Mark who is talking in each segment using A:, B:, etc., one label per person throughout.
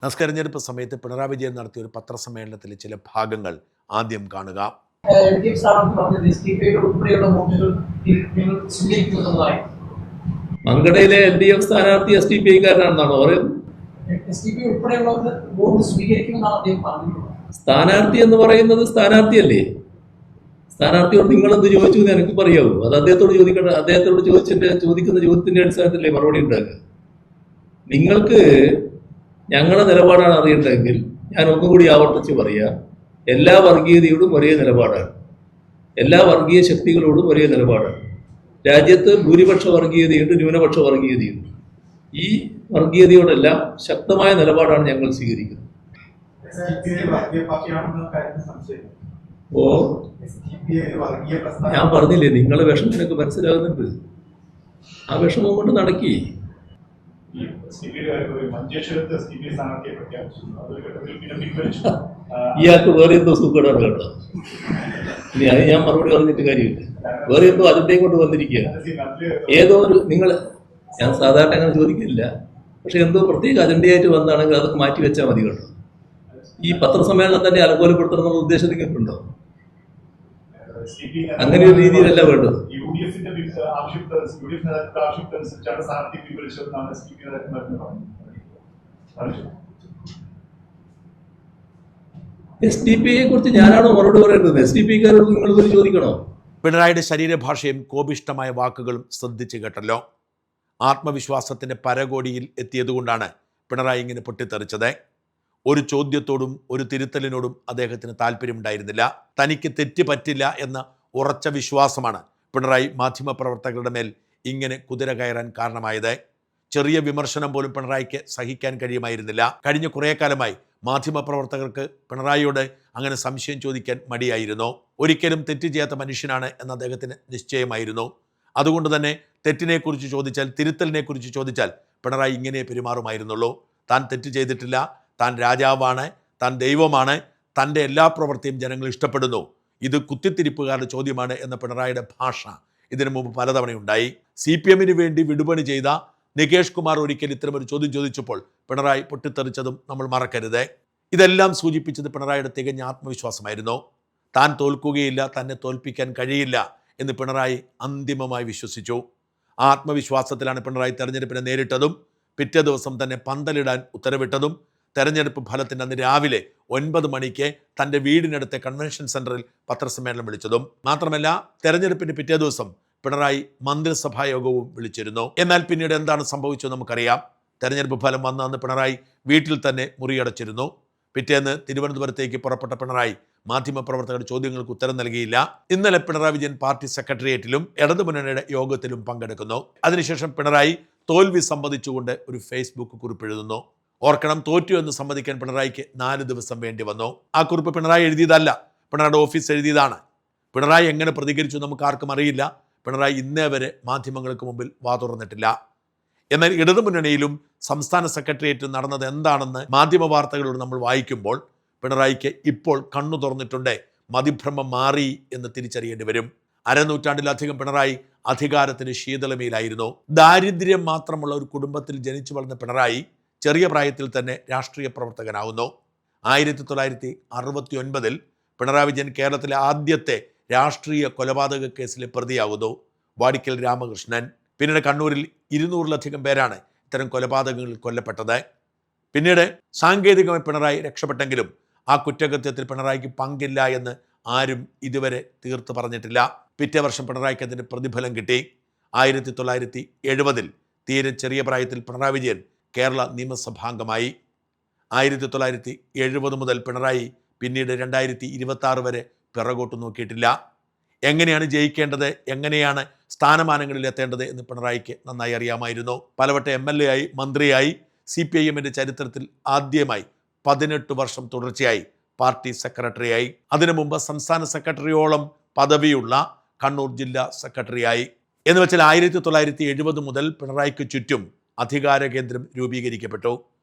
A: തെരഞ്ഞെടുപ്പ് സമയത്ത് പിണറായി വിജയൻ നടത്തിയ ഒരു പത്രസമ്മേളനത്തിലെ ചില ഭാഗങ്ങൾ ആദ്യം കാണുക.
B: മങ്കടയിലെ LDF സ്ഥാനാർത്ഥി SDPI-കാരനാണെന്നാണോ പറയുന്നത്? സ്ഥാനാർത്ഥി എന്ന് പറയുന്നത് സ്ഥാനാർത്ഥിയല്ലേ? സ്ഥാനാർത്ഥിയോട് നിങ്ങളെന്ത് ചോദിച്ചു എന്ന് എനിക്ക് പറയാവൂ. അത് അദ്ദേഹത്തോട് ചോദിക്കേണ്ട. അദ്ദേഹത്തോട് ചോദിക്കുന്ന ചോദ്യത്തിന്റെ അടിസ്ഥാനത്തിലേ മറുപടി ഉണ്ടാക്കുക. നിങ്ങൾക്ക് ഞങ്ങളുടെ നിലപാടാണ് അറിയേണ്ടതെങ്കിൽ ഞാൻ ഒന്നുകൂടി ആവർത്തിച്ച് പറയാം. എല്ലാ വർഗീയതയോടും ഒരേ നിലപാടാണ്, എല്ലാ വർഗീയ ശക്തികളോടും ഒരേ നിലപാടാണ്. രാജ്യത്ത് ഭൂരിപക്ഷ വർഗീയതയുണ്ട്, ന്യൂനപക്ഷ വർഗീയതയുണ്ട്. ഈ വർഗീയതയോടെല്ലാം ശക്തമായ നിലപാടാണ് ഞങ്ങൾ സ്വീകരിക്കുന്നത്. ഞാൻ പറഞ്ഞില്ലേ, നിങ്ങളെ വിഷമം എനിക്ക് മനസ്സിലാകുന്നുണ്ട്. ആ വിഷമം കൊണ്ട് നടക്കി. ഇയാൾക്ക് വേറെ എന്തോ സൂക്കേടാണ് കേട്ടോ. ഇനി അത് ഞാൻ മറുപടി പറഞ്ഞിട്ട് കാര്യമില്ല. വേറെ എന്തോ അതിൻ്റെയും കൊണ്ട് വന്നിരിക്കുക. ഏതോ ഒരു ഞാൻ സാധാരണ അങ്ങനെ ചോദിക്കില്ല, പക്ഷെ എന്തോ പ്രത്യേക അജണ്ടയായിട്ട് വന്നാണെങ്കിൽ അതൊക്കെ മാറ്റി വെച്ചാൽ മതി കേട്ടോ. ഈ പത്രസമ്മേളനം തന്നെ അലങ്കോലപ്പെടുത്തണമെന്നുള്ള ഉദ്ദേശം നിങ്ങൾക്കുണ്ടോ? അങ്ങനെ ഒരു രീതിയിലല്ല വേണ്ടത്. SDPI-യെ കുറിച്ച് ഞാനാണോ മറുപടി പറയുന്നത്? SDPI-ക്കാരോട് നിങ്ങൾ പോയി ചോദിക്കണോ?
A: പിണറായിയുടെ ശരീരഭാഷയും കോപിഷ്ടമായ വാക്കുകളും ശ്രദ്ധിച്ചു കേട്ടല്ലോ. ആത്മവിശ്വാസത്തിന്റെ പരകോടിയിൽ എത്തിയതുകൊണ്ടാണ് പിണറായി ഇങ്ങനെ പൊട്ടിത്തെറിച്ചത്. ഒരു ചോദ്യത്തോടും ഒരു തിരുത്തലിനോടും അദ്ദേഹത്തിന് താല്പര്യമുണ്ടായിരുന്നില്ല. തനിക്ക് തെറ്റ് പറ്റില്ല എന്ന ഉറച്ച വിശ്വാസമാണ് പിണറായി മാധ്യമപ്രവർത്തകരുടെ മേൽ ഇങ്ങനെ കുതിര കയറാൻ കാരണമായത്. ചെറിയ വിമർശനം പോലും പിണറായിക്ക് സഹിക്കാൻ കഴിയുമായിരുന്നില്ല. കഴിഞ്ഞ കുറേ കാലമായി മാധ്യമപ്രവർത്തകർക്ക് പിണറായിയോട് അങ്ങനെ സംശയം ചോദിക്കാൻ മടിയായിരുന്നു. ഒരിക്കലും തെറ്റ് ചെയ്യാത്ത മനുഷ്യനാണ് എന്ന അദ്ദേഹത്തിന് നിശ്ചയമായിരുന്നു. അതുകൊണ്ട് തന്നെ തെറ്റിനെക്കുറിച്ച് ചോദിച്ചാൽ, തിരുത്തലിനെക്കുറിച്ച് ചോദിച്ചാൽ പിണറായി ഇങ്ങനെ പെരുമാറുമായിരുന്നുള്ളൂ. താൻ തെറ്റ് ചെയ്തിട്ടില്ല, താൻ രാജാവാണ്, താൻ ദൈവമാണ്, തൻ്റെ എല്ലാ പ്രവൃത്തിയും ജനങ്ങൾ ഇഷ്ടപ്പെടുന്നു, ഇത് കുത്തിത്തിരിപ്പുകാരുടെ ചോദ്യമാണ് എന്ന പിണറായിയുടെ ഭാഷ ഇതിനു മുമ്പ് പലതവണയുണ്ടായി. CPM-ന് വേണ്ടി വിടുപണി ചെയ്ത നികേഷ് കുമാർ ഒരിക്കൽ ഇത്തരമൊരു ചോദ്യം ചോദിച്ചപ്പോൾ പിണറായി പൊട്ടിത്തെറിച്ചതും നമ്മൾ മറക്കരുത്. ഇതെല്ലാം സൂചിപ്പിച്ചത് പിണറായിയുടെ തികഞ്ഞ ആത്മവിശ്വാസമായിരുന്നു. താൻ തോൽക്കുകയില്ല, തന്നെ തോൽപ്പിക്കാൻ കഴിയില്ല എന്ന് പിണറായി അന്തിമമായി വിശ്വസിച്ചു. ആ ആത്മവിശ്വാസത്തിലാണ് പിണറായി തെരഞ്ഞെടുപ്പിനെ നേരിട്ടതും പിറ്റേ ദിവസം തന്നെ പന്തലിടാൻ ഉത്തരവിട്ടതും തെരഞ്ഞെടുപ്പ് ഫലത്തിൻ്റെ അന്ന് രാവിലെ 9 മണിക്ക് തൻ്റെ വീടിനടുത്തെ കൺവെൻഷൻ സെൻറ്ററിൽ പത്രസമ്മേളനം വിളിച്ചതും. മാത്രമല്ല, തെരഞ്ഞെടുപ്പിൻ്റെ പിറ്റേ ദിവസം പിണറായി മന്ത്രിസഭാ യോഗവും വിളിച്ചിരുന്നു. എന്നാൽ പിന്നീട് എന്താണ് സംഭവിച്ചത് നമുക്കറിയാം. തെരഞ്ഞെടുപ്പ് ഫലം വന്ന അന്ന് പിണറായി വീട്ടിൽ തന്നെ മുറിയടച്ചിരുന്നു. പിറ്റേന്ന് തിരുവനന്തപുരത്തേക്ക് പുറപ്പെട്ട പിണറായി മാധ്യമപ്രവർത്തകരുടെ ചോദ്യങ്ങൾക്ക് ഉത്തരം നൽകിയില്ല. ഇന്നലെ പിണറായി വിജയൻ പാർട്ടി സെക്രട്ടേറിയറ്റിലും ഇടതുമുന്നണിയുടെ യോഗത്തിലും പങ്കെടുക്കുന്നു. അതിനുശേഷം പിണറായി തോൽവി സമ്മതിച്ചുകൊണ്ട് ഒരു ഫേസ്ബുക്ക് കുറിപ്പെഴുതുന്നു. ഓർക്കണം, തോറ്റു എന്ന് സമ്മതിക്കാൻ പിണറായിക്ക് 4 ദിവസം വേണ്ടി വന്നു. ആ കുറിപ്പ് പിണറായി എഴുതിയതല്ല, പിണറായിയുടെ ഓഫീസ് എഴുതിയതാണ്. പിണറായി എങ്ങനെ പ്രതികരിച്ചു നമുക്ക് ആർക്കും അറിയില്ല. പിണറായി ഇന്നേ വരെ മാധ്യമങ്ങൾക്ക് മുമ്പിൽ വാ തുറന്നിട്ടില്ല. എന്നാൽ ഇടതുമുന്നണിയിലും സംസ്ഥാന സെക്രട്ടേറിയറ്റിൽ നടന്നത് എന്താണെന്ന് മാധ്യമ വാർത്തകളോട് നമ്മൾ വായിക്കുമ്പോൾ പിണറായിക്ക് ഇപ്പോൾ കണ്ണു തുറന്നിട്ടുണ്ട്. മതിഭ്രമം മാറി എന്ന് തിരിച്ചറിയേണ്ടി വരും. അരനൂറ്റാണ്ടിലധികം പിണറായി അധികാരത്തിന് ശീതളമയിലായിരുന്നു. ദാരിദ്ര്യം മാത്രമുള്ള ഒരു കുടുംബത്തിൽ ജനിച്ചു വളർന്ന പിണറായി ചെറിയ പ്രായത്തിൽ തന്നെ രാഷ്ട്രീയ പ്രവർത്തകനാവുന്നു. 1969 പിണറായി വിജയൻ കേരളത്തിലെ ആദ്യത്തെ രാഷ്ട്രീയ കൊലപാതക കേസിലെ പ്രതിയാവുന്നു. വാടിക്കൽ രാമകൃഷ്ണൻ. പിന്നീട് കണ്ണൂരിൽ 200-ലധികം പേരാണ് ഇത്തരം കൊലപാതകങ്ങളിൽ കൊല്ലപ്പെട്ടത്. പിന്നീട് സാങ്കേതികമായി പിണറായി രക്ഷപ്പെട്ടെങ്കിലും ആ കുറ്റകൃത്യത്തിൽ പിണറായിക്ക് പങ്കില്ല എന്ന് ആരും ഇതുവരെ തീർത്ത് പറഞ്ഞിട്ടില്ല. പിറ്റേ വർഷം പിണറായിക്ക് അതിൻ്റെ പ്രതിഫലം കിട്ടി. 1970 തീരെ ചെറിയ പ്രായത്തിൽ പിണറായി വിജയൻ കേരള നിയമസഭാംഗമായി. 1970 മുതൽ പിണറായി പിന്നീട് 2026 വരെ പിറകോട്ട് നോക്കിയിട്ടില്ല. എങ്ങനെയാണ് ജയിക്കേണ്ടത്, എങ്ങനെയാണ് സ്ഥാനമാനങ്ങളിൽ എത്തേണ്ടത് എന്ന് പിണറായിക്ക് നന്നായി അറിയാമായിരുന്നു. പലവട്ടം MLA ആയി, മന്ത്രിയായി, CPIM-ന്റെ ചരിത്രത്തിൽ ആദ്യമായി 18 വർഷം തുടർച്ചയായി പാർട്ടി സെക്രട്ടറിയായി. അതിനു മുമ്പ് സംസ്ഥാന സെക്രട്ടറിയോളം പദവിയുള്ള കണ്ണൂർ ജില്ലാ സെക്രട്ടറിയായി. എന്ന് വെച്ചാൽ 1970 മുതൽ പിണറായിക്ക് ചുറ്റും അധികാര കേന്ദ്രം രൂപീകരിക്കപ്പെട്ടു.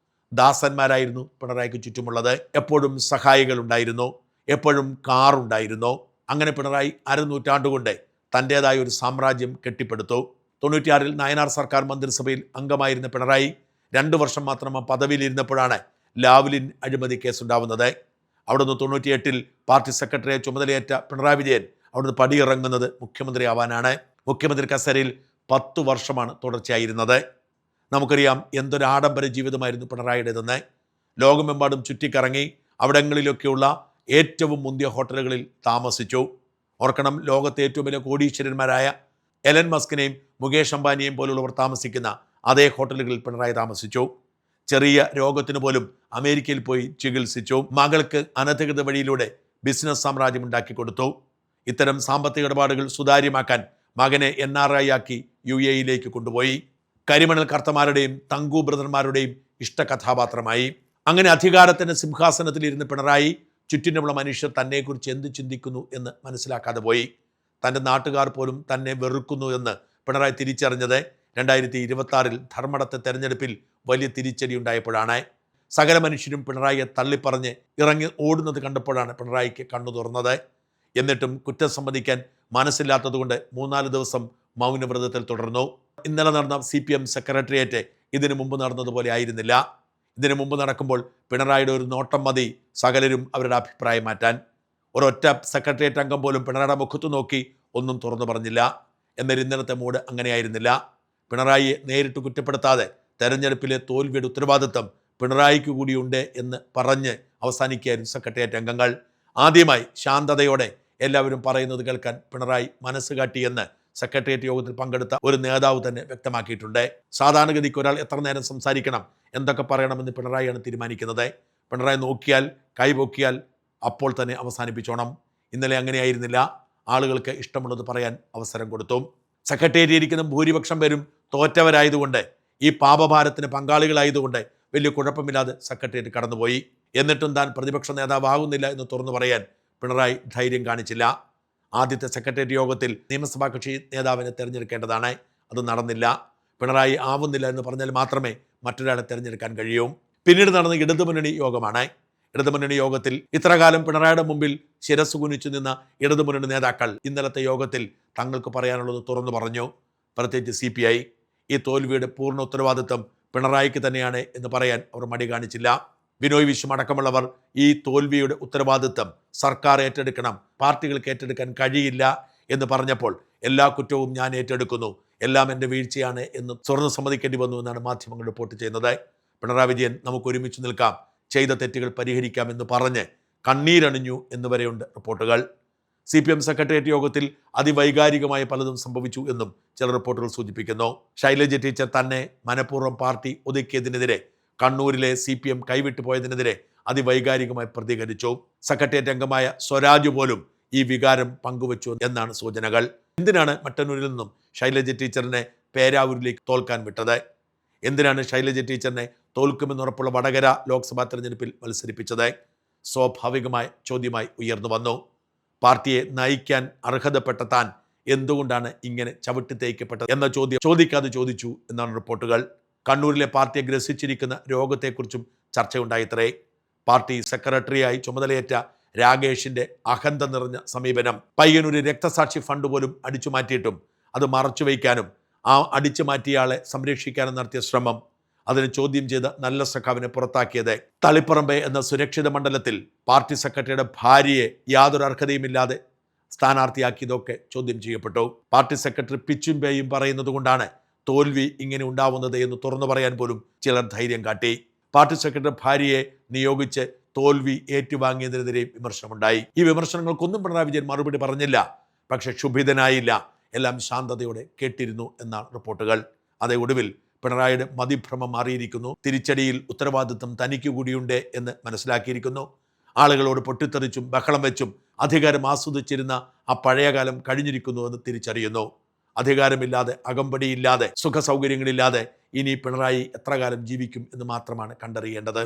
A: ദാസന്മാരായിരുന്നു പിണറായിക്ക് ചുറ്റുമുള്ളത്. എപ്പോഴും സഹായികളുണ്ടായിരുന്നു, എപ്പോഴും കാറുണ്ടായിരുന്നു. അങ്ങനെ പിണറായി അരനൂറ്റാണ്ടുകൊണ്ട് തൻ്റേതായ ഒരു സാമ്രാജ്യം കെട്ടിപ്പടുത്തു. 96-ൽ നായനാർ സർക്കാർ മന്ത്രിസഭയിൽ അംഗമായിരുന്ന പിണറായി 2 വർഷം മാത്രം പദവിയിലിരുന്നപ്പോഴാണ് ലാവ്ലിൻ അഴിമതി കേസുണ്ടാവുന്നത്. അവിടുന്ന് 98-ൽ പാർട്ടി സെക്രട്ടറിയെ ചുമതലയേറ്റ പിണറായി വിജയൻ അവിടുന്ന് പടിയിറങ്ങുന്നത് മുഖ്യമന്ത്രിയാവാനാണ്. മുഖ്യമന്ത്രി കസേരയിൽ 10 വർഷമാണ് തുടർച്ചയായിരുന്നത്. നമുക്കറിയാം എന്തൊരു ആഡംബര ജീവിതമായിരുന്നു പിണറായിയുടേതെന്ന്. ലോകമെമ്പാടും ചുറ്റിക്കറങ്ങി അവിടങ്ങളിലൊക്കെയുള്ള ഏറ്റവും മുന്തിയ ഹോട്ടലുകളിൽ താമസിച്ചു. ഓർക്കണം, ലോകത്തെ ഏറ്റവും വലിയ കോടീശ്വരന്മാരായ എലൻ മസ്കിനെയും മുകേഷ് അംബാനിയെയും പോലുള്ളവർ താമസിക്കുന്ന അതേ ഹോട്ടലുകളിൽ പിണറായി താമസിച്ചു. ചെറിയ രോഗത്തിന് പോലും അമേരിക്കയിൽ പോയി ചികിത്സിച്ചു. മകൾക്ക് അനധികൃത വഴിയിലൂടെ ബിസിനസ് സാമ്രാജ്യം ഉണ്ടാക്കി കൊടുത്തു. ഇത്തരം സാമ്പത്തിക ഇടപാടുകൾ സുതാര്യമാക്കാൻ മകനെ NRI ആക്കി UAE കൊണ്ടുപോയി. കരിമണൽ കർത്തമാരുടെയും തങ്കു ബ്രദർമാരുടെയും ഇഷ്ടകഥാപാത്രമായി. അങ്ങനെ അധികാരത്തിൻ്റെ സിംഹാസനത്തിലിരുന്ന് പിണറായി ചുറ്റിനുമുള്ള മനുഷ്യർ തന്നെക്കുറിച്ച് എന്ത് ചിന്തിക്കുന്നു എന്ന് മനസ്സിലാക്കാതെ പോയി. തൻ്റെ നാട്ടുകാർ പോലും തന്നെ വെറുക്കുന്നു എന്ന് പിണറായി തിരിച്ചറിഞ്ഞത് 2026-ൽ ധർമ്മടത്തെ തെരഞ്ഞെടുപ്പിൽ വലിയ തിരിച്ചടി ഉണ്ടായപ്പോഴാണ്. സകല മനുഷ്യരും പിണറായിയെ തള്ളിപ്പറഞ്ഞ് ഇറങ്ങി ഓടുന്നത് കണ്ടപ്പോഴാണ് പിണറായിക്ക് കണ്ണു തുറന്നത്. എന്നിട്ടും കുറ്റം സമ്മതിക്കാൻ മനസ്സില്ലാത്തതുകൊണ്ട് 3-4 ദിവസം മൗനവ്രതത്തിൽ തുടർന്നു. ഇന്നലെ നടന്ന CPM സെക്രട്ടേറിയറ്റ് ഇതിനു മുമ്പ് നടന്നതുപോലെ ആയിരുന്നില്ല. ഇതിനു മുമ്പ് നടക്കുമ്പോൾ പിണറായിയുടെ ഒരു നോട്ടം മതി സകലരും അവരുടെ അഭിപ്രായം മാറ്റാൻ. ഒരൊറ്റ സെക്രട്ടേറിയറ്റ് അംഗം പോലും പിണറായിയുടെ മുഖത്ത് നോക്കി ഒന്നും തുറന്നു പറഞ്ഞില്ല. എന്നാൽ ഇന്നലത്തെ മൂഡ് അങ്ങനെയായിരുന്നില്ല. പിണറായിയെ നേരിട്ട് കുറ്റപ്പെടുത്താതെ തെരഞ്ഞെടുപ്പിലെ തോൽവിയുടെ ഉത്തരവാദിത്വം പിണറായിക്ക് കൂടിയുണ്ട് എന്ന് പറഞ്ഞ് അവസാനിക്കുകയായിരുന്നു സെക്രട്ടേറിയറ്റ് അംഗങ്ങൾ. ആദ്യമായി ശാന്തതയോടെ എല്ലാവരും പറയുന്നത് കേൾക്കാൻ പിണറായി മനസ്സ് കാട്ടിയെന്ന് സെക്രട്ടേറിയറ്റ് യോഗത്തിൽ പങ്കെടുത്ത ഒരു നേതാവ് തന്നെ വ്യക്തമാക്കിയിട്ടുണ്ട്. സാധാരണഗതിക്ക് ഒരാൾ എത്ര നേരം സംസാരിക്കണം, എന്തൊക്കെ പറയണമെന്ന് പിണറായിയാണ് തീരുമാനിക്കുന്നത്. പിണറായി നോക്കിയാൽ, കൈപൊക്കിയാൽ അപ്പോൾ തന്നെ അവസാനിപ്പിച്ചോണം. ഇന്നലെ അങ്ങനെയായിരുന്നില്ല. ആളുകൾക്ക് ഇഷ്ടമുള്ളത് പറയാൻ അവസരം കൊടുത്തു. സെക്രട്ടേറിയറ്റ് ഇരിക്കുന്ന ഭൂരിപക്ഷം പേരും തോറ്റവരായതുകൊണ്ട്, ഈ പാപഭാരത്തിന് പങ്കാളികളായതുകൊണ്ട് വലിയ കുഴപ്പമില്ലാതെ സെക്രട്ടേറിയറ്റ് കടന്നുപോയി. എന്നിട്ടും താൻ പ്രതിപക്ഷ നേതാവാകുന്നില്ല എന്ന് തുറന്നു പറയാൻ പിണറായി ധൈര്യം കാണിച്ചില്ല. ആദ്യത്തെ സെക്രട്ടേറിയറ്റ് യോഗത്തിൽ നിയമസഭാ കക്ഷി നേതാവിനെ തിരഞ്ഞെടുക്കേണ്ടതാണ്. അത് നടന്നില്ല. പിണറായി ആവുന്നില്ല എന്ന് പറഞ്ഞാൽ മാത്രമേ മറ്റൊരാളെ തിരഞ്ഞെടുക്കാൻ കഴിയൂ. പിന്നീട് നടന്ന ഇടതുമുന്നണി യോഗമാണ്. ഇടതുമുന്നണി യോഗത്തിൽ ഇത്രകാലം പിണറായിയുടെ മുമ്പിൽ ശിരസ് കുനിച്ചു നിന്ന ഇടതുമുന്നണി നേതാക്കൾ ഇന്നലത്തെ യോഗത്തിൽ തങ്ങൾക്ക് പറയാനുള്ളത് തുറന്നു പറഞ്ഞു. പ്രത്യേകിച്ച് CPI. ഈ തോൽവിയുടെ പൂർണ്ണ ഉത്തരവാദിത്വം പിണറായിക്ക് തന്നെയാണ് എന്ന് പറയാൻ അവർ മടി കാണിച്ചില്ല. ബിനോയ് വിശ്വം അടക്കമുള്ളവർ ഈ തോൽവിയുടെ ഉത്തരവാദിത്വം സർക്കാർ ഏറ്റെടുക്കണം, പാർട്ടികൾക്ക് ഏറ്റെടുക്കാൻ കഴിയില്ല എന്ന് പറഞ്ഞപ്പോൾ എല്ലാ കുറ്റവും ഞാൻ ഏറ്റെടുക്കുന്നു, എല്ലാം എൻ്റെ വീഴ്ചയാണ് എന്ന് തുറന്ന് സമ്മതിക്കേണ്ടി വന്നു എന്നാണ് മാധ്യമങ്ങൾ റിപ്പോർട്ട് ചെയ്യുന്നത്. പിണറായി വിജയൻ നമുക്ക് ഒരുമിച്ച് നിൽക്കാം, ചെയ്ത തെറ്റുകൾ പരിഹരിക്കാം എന്ന് പറഞ്ഞ് കണ്ണീരണിഞ്ഞു എന്നുവരെയുണ്ട് റിപ്പോർട്ടുകൾ. CPM സെക്രട്ടേറിയറ്റ് യോഗത്തിൽ അതിവൈകാരികമായ പലതും സംഭവിച്ചു എന്നും ചില റിപ്പോർട്ടുകൾ സൂചിപ്പിക്കുന്നു. ശൈലജ ടീച്ചർ തന്നെ മനഃപൂർവ്വം പാർട്ടി ഒതുക്കിയതിനെതിരെ, കണ്ണൂരിലെ CPM കൈവിട്ടു പോയതിനെതിരെ അതിവൈകാരികമായി പ്രതികരിച്ചു. സെക്രട്ടേറിയറ്റ് അംഗമായ സ്വരാജ് പോലും ഈ വികാരം പങ്കുവച്ചു എന്നാണ് സൂചനകൾ. എന്തിനാണ് മട്ടന്നൂരിൽ നിന്നും ശൈലജ ടീച്ചറിനെ പേരാവൂരിലേക്ക് തോൽക്കാൻ വിട്ടത്? എന്തിനാണ് ശൈലജ ടീച്ചറിനെ തോൽക്കുമെന്നുറപ്പുള്ള വടകര ലോക്സഭാ തെരഞ്ഞെടുപ്പിൽ മത്സരിപ്പിച്ചത്? സ്വാഭാവികമായ ചോദ്യമായി ഉയർന്നു വന്നു. പാർട്ടിയെ നയിക്കാൻ അർഹതപ്പെട്ട താൻ എന്തുകൊണ്ടാണ് ഇങ്ങനെ ചവിട്ടി തേക്കപ്പെട്ടത് എന്ന ചോദ്യം ചോദിക്കാതെ ചോദിച്ചു എന്നാണ് റിപ്പോർട്ടുകൾ. കണ്ണൂരിലെ പാർട്ടിയെ ഗ്രസിച്ചിരിക്കുന്ന രോഗത്തെക്കുറിച്ചും ചർച്ചയുണ്ടായിത്രേ. പാർട്ടി സെക്രട്ടറിയായി ചുമതലയേറ്റ രാകേഷിന്റെ അഹന്ത നിറഞ്ഞ സമീപനം, പയ്യന്നൂര് രക്തസാക്ഷി ഫണ്ട് പോലും അടിച്ചു മാറ്റിയിട്ടും അത് മറച്ചുവയ്ക്കാനും ആ അടിച്ചു മാറ്റിയയാളെ സംരക്ഷിക്കാനും നടത്തിയ ശ്രമം, അതിനെ ചോദ്യം ചെയ്ത് നല്ല സഖാവിനെ പുറത്താക്കിയത്, തളിപ്പറമ്പ് എന്ന സുരക്ഷിത മണ്ഡലത്തിൽ പാർട്ടി സെക്രട്ടറിയുടെ ഭാര്യയെ യാതൊരു അർഹതയുമില്ലാതെ സ്ഥാനാർത്ഥിയാക്കിയതൊക്കെ ചോദ്യം ചെയ്യപ്പെട്ടു. പാർട്ടി സെക്രട്ടറി പിച്ചും പേയും പറയുന്നത് കൊണ്ടാണ് തോൽവി ഇങ്ങനെ ഉണ്ടാവുന്നത് എന്ന് തുറന്നു പറയാൻ പോലും ചിലർ ധൈര്യം കാട്ടി. പാർട്ടി സെക്രട്ടറി ഭാര്യയെ നിയോഗിച്ച് തോൽവി ഏറ്റുവാങ്ങിയതിനെതിരെ വിമർശനമുണ്ടായി. ഈ വിമർശനങ്ങൾക്കൊന്നും പിണറായി വിജയൻ മറുപടി പറഞ്ഞില്ല. പക്ഷെ ക്ഷുഭിതനായില്ല, എല്ലാം ശാന്തതയോടെ കേട്ടിരുന്നു എന്നാണ് റിപ്പോർട്ടുകൾ. അതേ ഒടുവിൽ പിണറായിയുടെ മതിഭ്രമം മാറിയിരിക്കുന്നു. തിരിച്ചടിയിൽ ഉത്തരവാദിത്വം തനിക്ക് കൂടിയുണ്ട് എന്ന് മനസ്സിലാക്കിയിരിക്കുന്നു. ആളുകളോട് പൊട്ടിത്തെറിച്ചും ബഹളം വെച്ചും അധികാരം ആസ്വദിച്ചിരുന്ന ആ പഴയകാലം കഴിഞ്ഞിരിക്കുന്നു എന്ന് തിരിച്ചറിയുന്നു. അധികാരമില്ലാതെ, അകമ്പടിയില്ലാതെ, സുഖസൗകര്യങ്ങളില്ലാതെ ഇനി പിണറായി എത്ര കാലം ജീവിക്കും എന്ന് മാത്രമാണ് കണ്ടറിയേണ്ടത്.